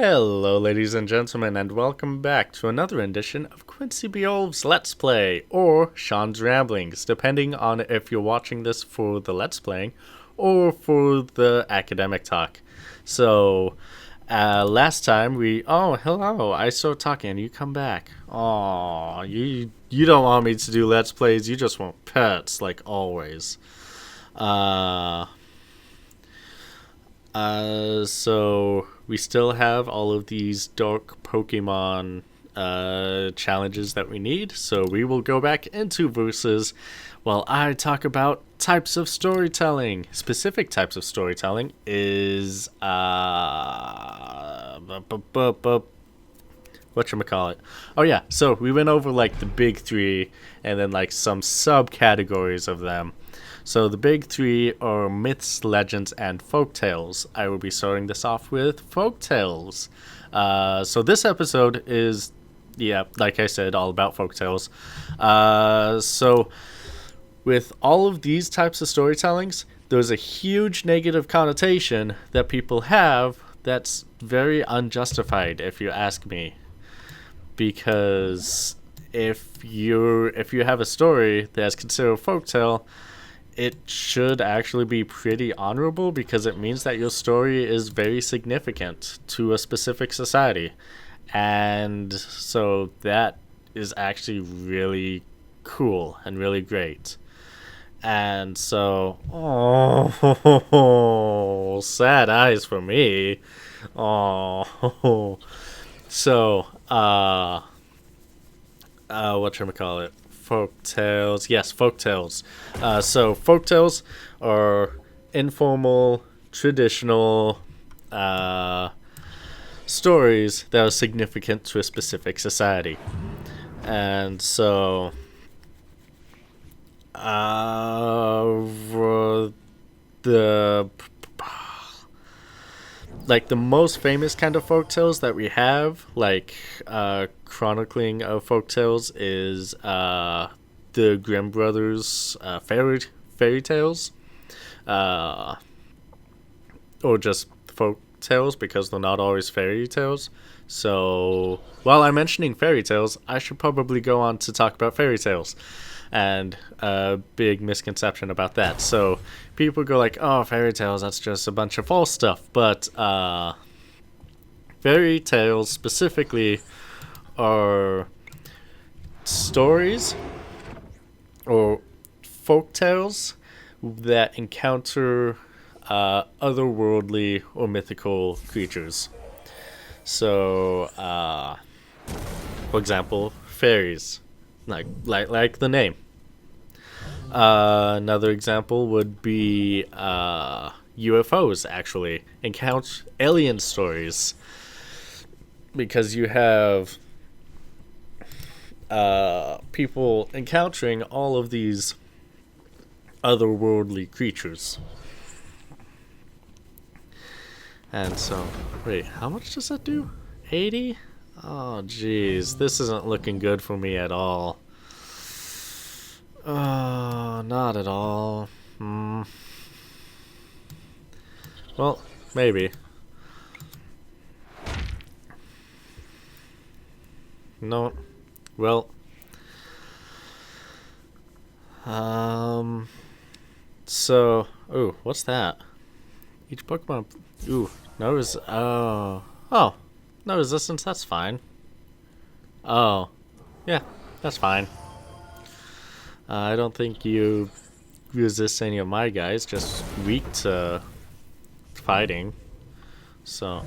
Hello, ladies and gentlemen, and welcome back to another edition of Quincy Beoulve's Let's Play, or Sean's Ramblings, depending on if you're watching this for the Let's Playing or for the academic talk. So, last time Oh, hello, I started talking and you come back. Aw, you don't want me to do Let's Plays, you just want pets, like always. So we still have all of these dark Pokemon challenges that we need. So we will go back into verses while I talk about types of storytelling. Specific types of storytelling is whatchamacallit. Oh yeah, so we went over like the big three and then like some subcategories of them. So the big three are myths, legends, and folktales. I will be starting this off with folktales. So this episode is, like I said, all about folktales. So with all of these types of storytellings, there's a huge negative connotation that people have that's very unjustified, if you ask me. Because if you have a story that's considered a folktale, it should actually be pretty honorable because it means that your story is very significant to a specific society. And so that is actually really cool and really great. And so, oh, sad eyes for me. Oh, so, whatchamacallit? Folktales. Yes, folktales. So folktales are informal, traditional stories that are significant to a specific society. And so the most famous kind of folktales that we have, chronicling of folktales, is the Grimm brothers fairy tales, or just folk tales, because they're not always fairy tales. So while I'm mentioning fairy tales, I should probably go on to talk about fairy tales, and a big misconception about that. So people go like, oh, fairy tales, that's just a bunch of false stuff. But fairy tales specifically are stories or folk tales that encounter otherworldly or mythical creatures. So, for example, fairies, like the name. Another example would be UFOs, actually. Encounter alien stories. Because you have people encountering all of these otherworldly creatures. And so, wait, how much does that do? 80? Oh, jeez, this isn't looking good for me at all. Not at all. Well, maybe. No. Well. So, ooh, what's that? Each Pokemon. Ooh, no oh, no resistance. That's fine. Oh, yeah, that's fine. I don't think you resist any of my guys. Just weak to fighting. So,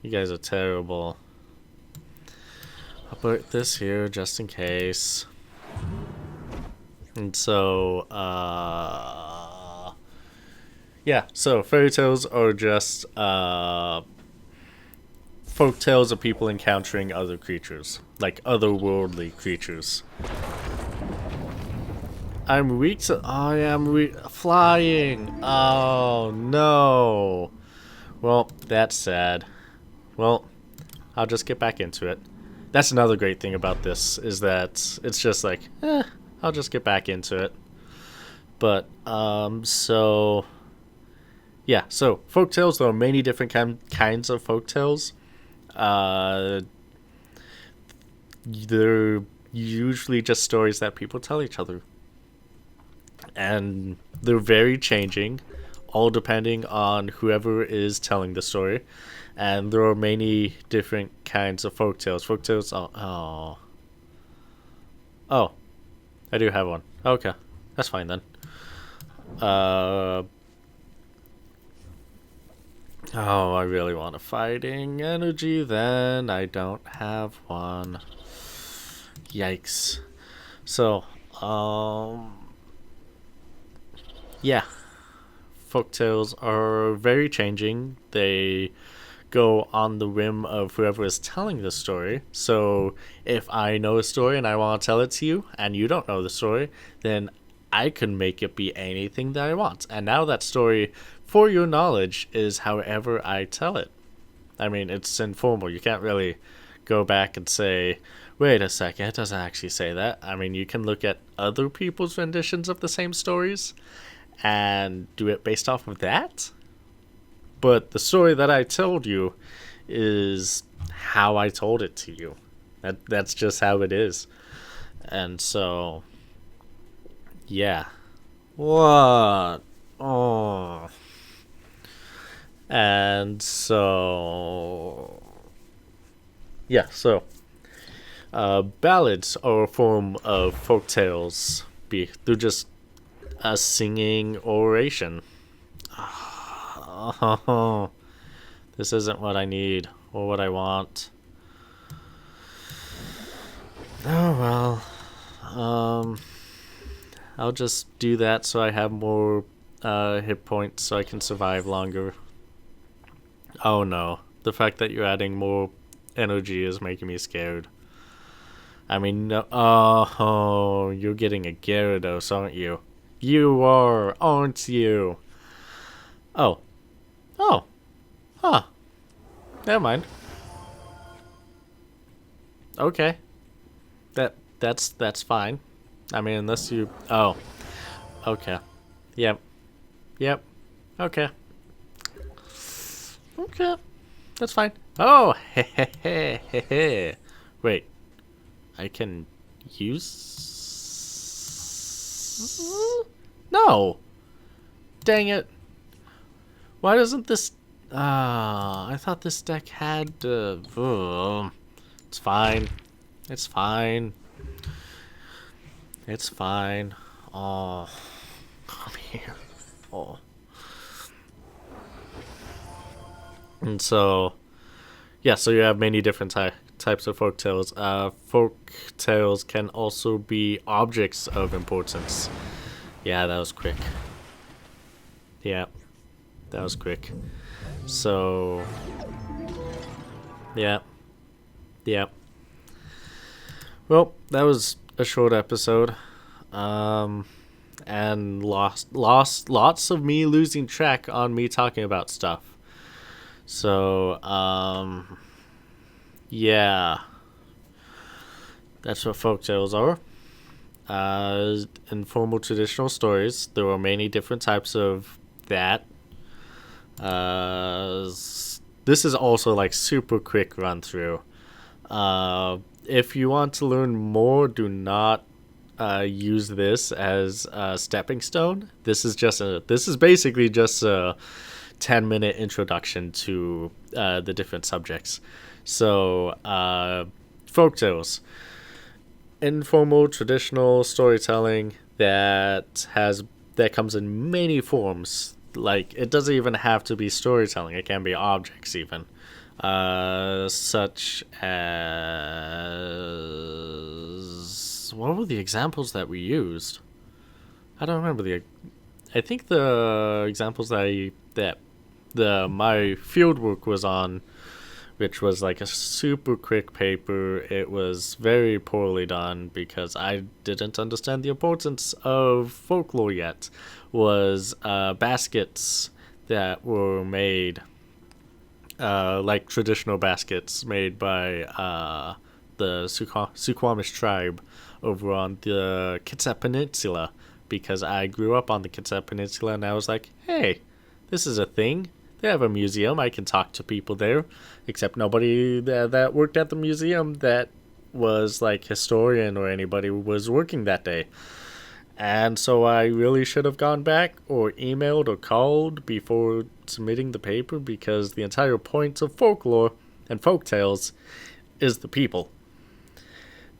you guys are terrible. I'll put this here just in case. And so, yeah, so fairy tales are just folk tales of people encountering other creatures, like otherworldly creatures. I'm weak to. I am flying. Oh no. Well, that's sad. Well, I'll just get back into it. That's another great thing about this, is that it's just like, I'll just get back into it. But, so yeah, so folktales, there are many different kinds of folktales. Uh, they're usually just stories that people tell each other. And they're very changing, all depending on whoever is telling the story. And there are many different kinds of folktales. Folktales, oh, I do have one. Okay, that's fine then. Uh, oh, I really want a fighting energy, then I don't have one. Yikes. So, yeah, folktales are very changing. They go on the whim of whoever is telling the story. So if I know a story and I want to tell it to you and you don't know the story, then I can make it be anything that I want. And now that story, for your knowledge, is however I tell it. I mean, it's informal. You can't really go back and say, wait a second, it doesn't actually say that. I mean, you can look at other people's renditions of the same stories and do it based off of that. But the story that I told you is how I told it to you. That's just how it is. And so, yeah. What? Oh. And so, yeah, so ballads are a form of folk tales. They're just a singing oration. Oh, this isn't what I need or what I want. Oh well. I'll just do that so I have more hit points so I can survive longer. Oh no, the fact that you're adding more energy is making me scared. I mean, no, oh, you're getting a Gyarados, aren't you? You are, aren't you? Oh. Oh. Huh. Never mind. Okay. That's fine. I mean, unless you... Oh. Okay. Yep. Yep. Okay. Okay. That's fine. Oh, hey. Wait. I can use... No. Dang it. Why doesn't this... I thought this deck had... It's fine. It's fine. It's fine. Oh. Come here. Oh. And so... Yeah, so you have many different types of folktales. Folktales can also be objects of importance. Yeah, that was quick. Yeah. That was quick. So, yeah. Well, that was a short episode. And lots of me losing track on me talking about stuff. So, yeah. That's what folktales are. Informal traditional stories. There are many different types of that. This is also like super quick run through. If you want to learn more, do not use this as a stepping stone. This is basically just a 10-minute introduction to the different subjects. So folktales, informal traditional storytelling that comes in many forms. Like, it doesn't even have to be storytelling. It can be objects even. Such as... What were the examples that we used? I don't remember I think the examples that my fieldwork was on, which was like a super quick paper. It was very poorly done because I didn't understand the importance of folklore yet. Was baskets that were made, like traditional baskets made by the Suquamish tribe over on the Kitsap Peninsula, because I grew up on the Kitsap Peninsula and I was like, hey, this is a thing. They have a museum. I can talk to people there, except nobody that worked at the museum that was like historian or anybody was working that day. And so I really should have gone back or emailed or called before submitting the paper, because the entire point of folklore and folktales is the people.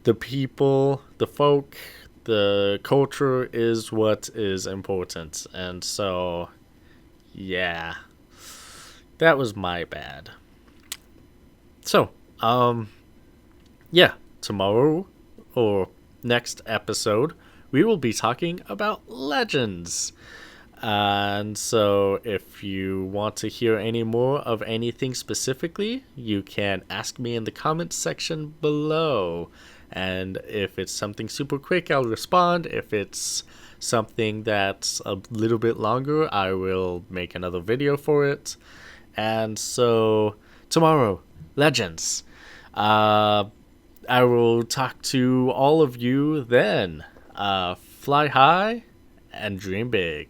The people, the folk, the culture is what is important. And so, yeah, that was my bad. So, yeah, tomorrow or next episode, we will be talking about legends. And so, if you want to hear any more of anything specifically, you can ask me in the comments section below. And if it's something super quick, I'll respond. If it's something that's a little bit longer, I will make another video for it. And so, tomorrow, legends. I will talk to all of you then. Fly high and dream big.